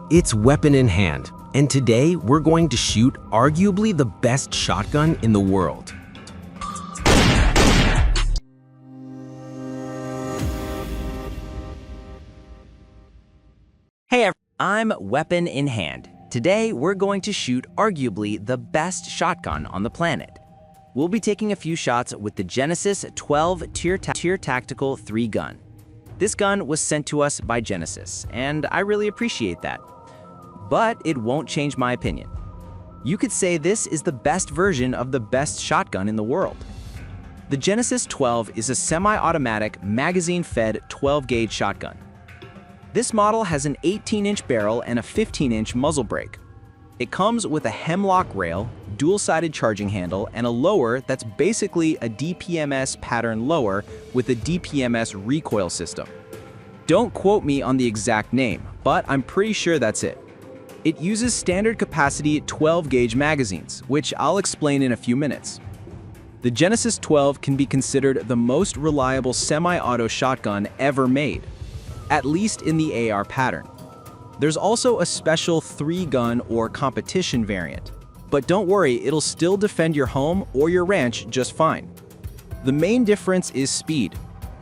It's weapon in hand, and today we're going to shoot arguably the best shotgun in the world. Hey, I'm Weapon in Hand. Today, we're going to shoot arguably the best shotgun on the planet. We'll be taking a few shots with the Gen-12 Tier Tactical 3 gun. This gun was sent to us by Genesis, and I really appreciate that. But it won't change my opinion. You could say this is the best version of the best shotgun in the world. The Gen-12 is a semi-automatic, magazine-fed 12-gauge shotgun. This model has an 18-inch barrel and a 15-inch muzzle brake. It comes with a hemlock rail, dual-sided charging handle, and a lower that's basically a DPMS pattern lower with a DPMS recoil system. Don't quote me on the exact name, but I'm pretty sure that's it. It uses standard capacity 12-gauge magazines, which I'll explain in a few minutes. The Gen-12 can be considered the most reliable semi-auto shotgun ever made, at least in the AR pattern. There's also a special 3-gun or competition variant, but don't worry, it'll still defend your home or your ranch just fine. The main difference is speed.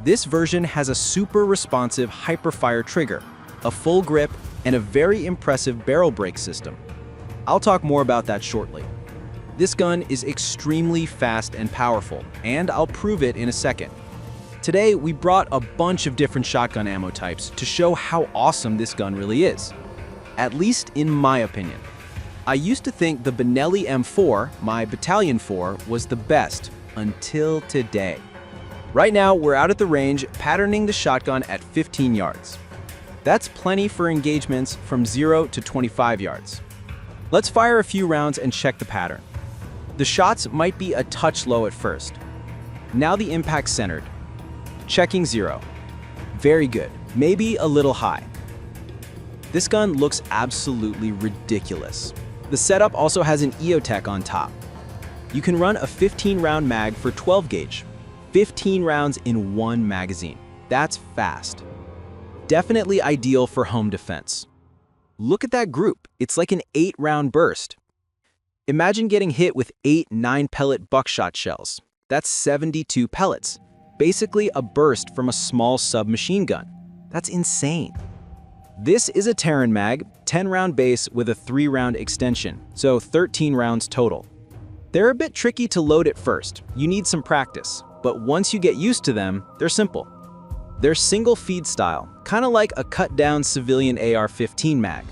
This version has a super responsive hyperfire trigger, a full grip, and a very impressive barrel brake system. I'll talk more about that shortly. This gun is extremely fast and powerful, and I'll prove it in a second. Today, we brought a bunch of different shotgun ammo types to show how awesome this gun really is. At least in my opinion. I used to think the Benelli M4, my Battalion 4, was the best, until today. Right now, we're out at the range, patterning the shotgun at 15 yards. That's plenty for engagements from 0 to 25 yards. Let's fire a few rounds and check the pattern. The shots might be a touch low at first. Now the impact's centered. Checking 0. Very good, maybe a little high. This gun looks absolutely ridiculous. The setup also has an EOTech on top. You can run a 15-round mag for 12-gauge. 15 rounds in one magazine. That's fast. Definitely ideal for home defense. Look at that group, it's like an 8-round burst. Imagine getting hit with 8 9-pellet buckshot shells. That's 72 pellets. Basically a burst from a small submachine gun. That's insane. This is a Terran mag, 10-round base with a 3-round extension, so 13 rounds total. They're a bit tricky to load at first. You need some practice, but once you get used to them, they're simple. They're single feed style, kind of like a cut-down civilian AR-15 mag.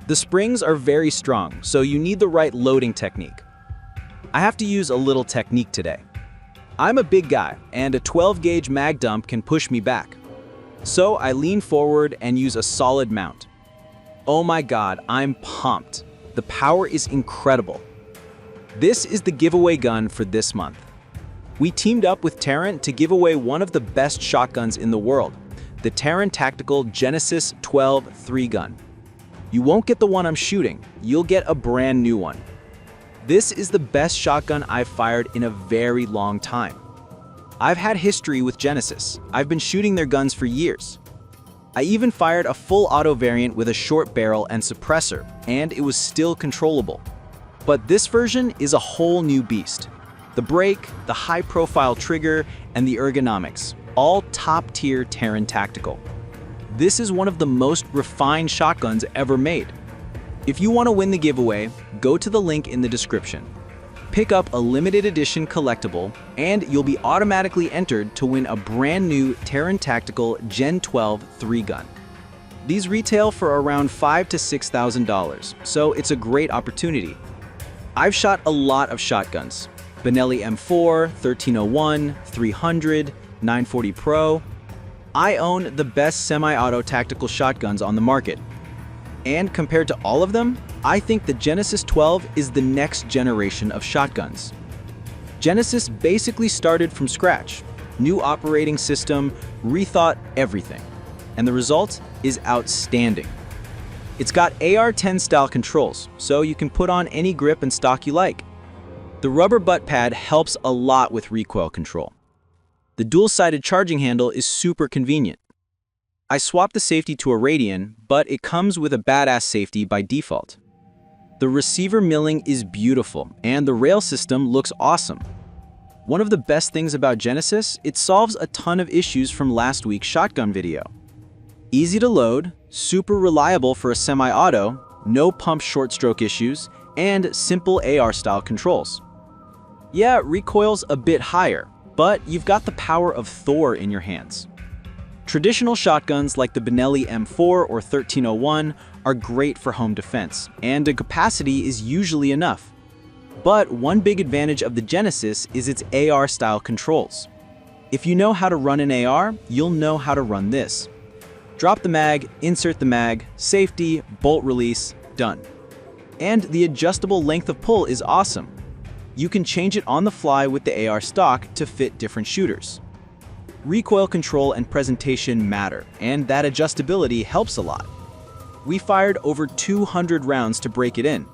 The springs are very strong, so you need the right loading technique. I have to use a little technique today. I'm a big guy, and a 12-gauge mag dump can push me back. So I lean forward and use a solid mount. Oh my god, I'm pumped. The power is incredible. This is the giveaway gun for this month. We teamed up with Terran to give away one of the best shotguns in the world, the Terran Tactical Gen-12 3-gun. You won't get the one I'm shooting, you'll get a brand new one. This is the best shotgun I've fired in a very long time. I've had history with Genesis. I've been shooting their guns for years. I even fired a full auto variant with a short barrel and suppressor, and it was still controllable. But this version is a whole new beast. The brake, the high-profile trigger, and the ergonomics, all top-tier Terran Tactical. This is one of the most refined shotguns ever made. If you want to win the giveaway, go to the link in the description. Pick up a limited edition collectible, and you'll be automatically entered to win a brand new Terran Tactical Gen-12 3-gun. These retail for around $5,000 to $6,000, so it's a great opportunity. I've shot a lot of shotguns. Benelli M4, 1301, 300, 940 Pro. I own the best semi-auto tactical shotguns on the market. And compared to all of them, I think the Genesis 12 is the next generation of shotguns. Genesis basically started from scratch. New operating system, rethought everything. And the result is outstanding. It's got AR-10 style controls, so you can put on any grip and stock you like. The rubber butt pad helps a lot with recoil control. The dual-sided charging handle is super convenient. I swapped the safety to a radian, but it comes with a badass safety by default. The receiver milling is beautiful, and the rail system looks awesome. One of the best things about Genesis, it solves a ton of issues from last week's shotgun video. Easy to load, super reliable for a semi-auto, no pump short stroke issues, and simple AR-style controls. Yeah, recoil's a bit higher, but you've got the power of Thor in your hands. Traditional shotguns like the Benelli M4 or 1301 are great for home defense, and a capacity is usually enough. But one big advantage of the Genesis is its AR-style controls. If you know how to run an AR, you'll know how to run this. Drop the mag, insert the mag, safety, bolt release, done. And the adjustable length of pull is awesome. You can change it on the fly with the AR stock to fit different shooters. Recoil control and presentation matter, and that adjustability helps a lot. We fired over 200 rounds to break it in.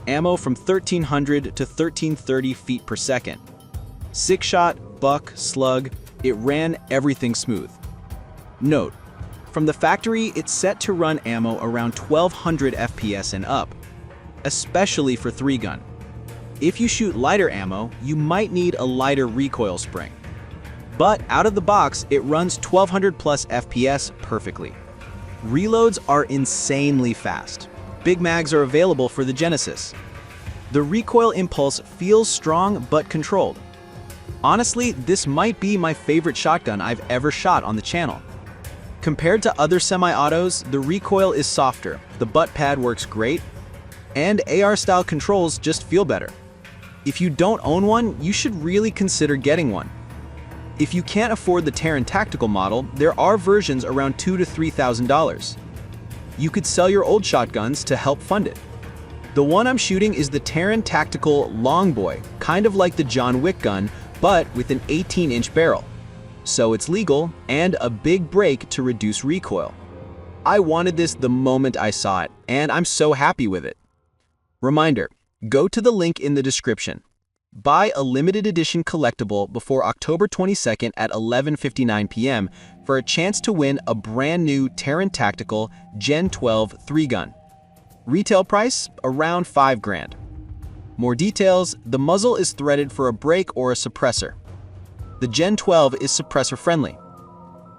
Ammo from 1300 to 1330 feet per second. 6-shot, buck, slug, it ran everything smooth. Note, from the factory, it's set to run ammo around 1200 FPS and up, especially for 3-gun. If you shoot lighter ammo, you might need a lighter recoil spring. But out of the box, it runs 1200 plus FPS perfectly. Reloads are insanely fast. Big mags are available for the Genesis. The recoil impulse feels strong but controlled. Honestly, this might be my favorite shotgun I've ever shot on the channel. Compared to other semi-autos, the recoil is softer, the butt pad works great, and AR-style controls just feel better. If you don't own one, you should really consider getting one. If you can't afford the Terran Tactical model, there are versions around $2,000 to $3,000. You could sell your old shotguns to help fund it. The one I'm shooting is the Terran Tactical Longboy, kind of like the John Wick gun, but with an 18-inch barrel. So it's legal and a big break to reduce recoil. I wanted this the moment I saw it, and I'm so happy with it. Reminder, go to the link in the description. Buy a limited edition collectible before October 22nd at 11:59 p.m. for a chance to win a brand new Terran Tactical Gen-12 3-gun. Retail price around $5,000. More details, the muzzle is threaded for a brake or a suppressor. The Gen-12 is suppressor friendly.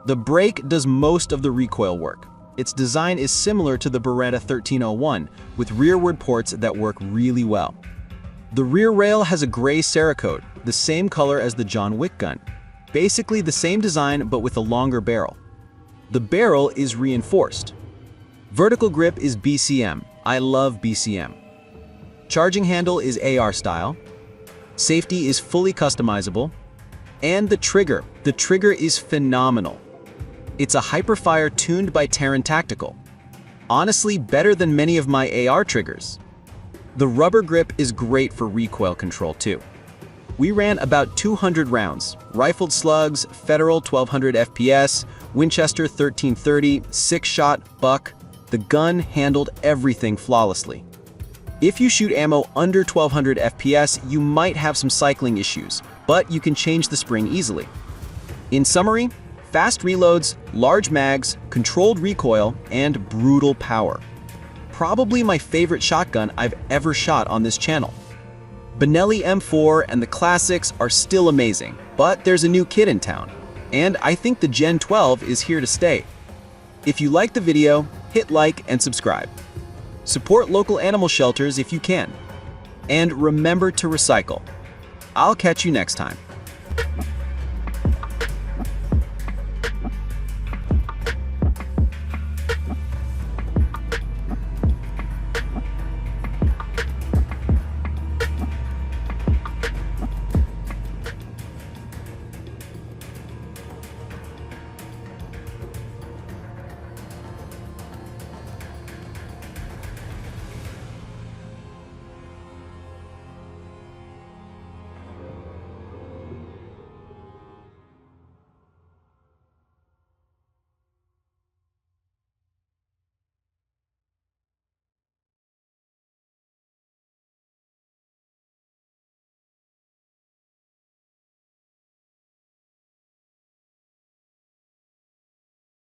The brake does most of the recoil work. Its design is similar to the Beretta 1301 with rearward ports that work really well. The rear rail has a gray Cerakote, the same color as the John Wick gun. Basically the same design but with a longer barrel. The barrel is reinforced. Vertical grip is BCM. I love BCM. Charging handle is AR style. Safety is fully customizable. And the trigger is phenomenal. It's a Hyperfire tuned by Terran Tactical. Honestly, better than many of my AR triggers. The rubber grip is great for recoil control too. We ran about 200 rounds, rifled slugs, Federal 1200 FPS, Winchester 1330, 6-shot, buck. The gun handled everything flawlessly. If you shoot ammo under 1200 FPS, you might have some cycling issues, but you can change the spring easily. In summary, fast reloads, large mags, controlled recoil, and brutal power. Probably my favorite shotgun I've ever shot on this channel. Benelli M4 and the classics are still amazing, but there's a new kid in town, and I think the Gen-12 is here to stay. If you liked the video, hit like and subscribe. Support local animal shelters if you can. And remember to recycle. I'll catch you next time.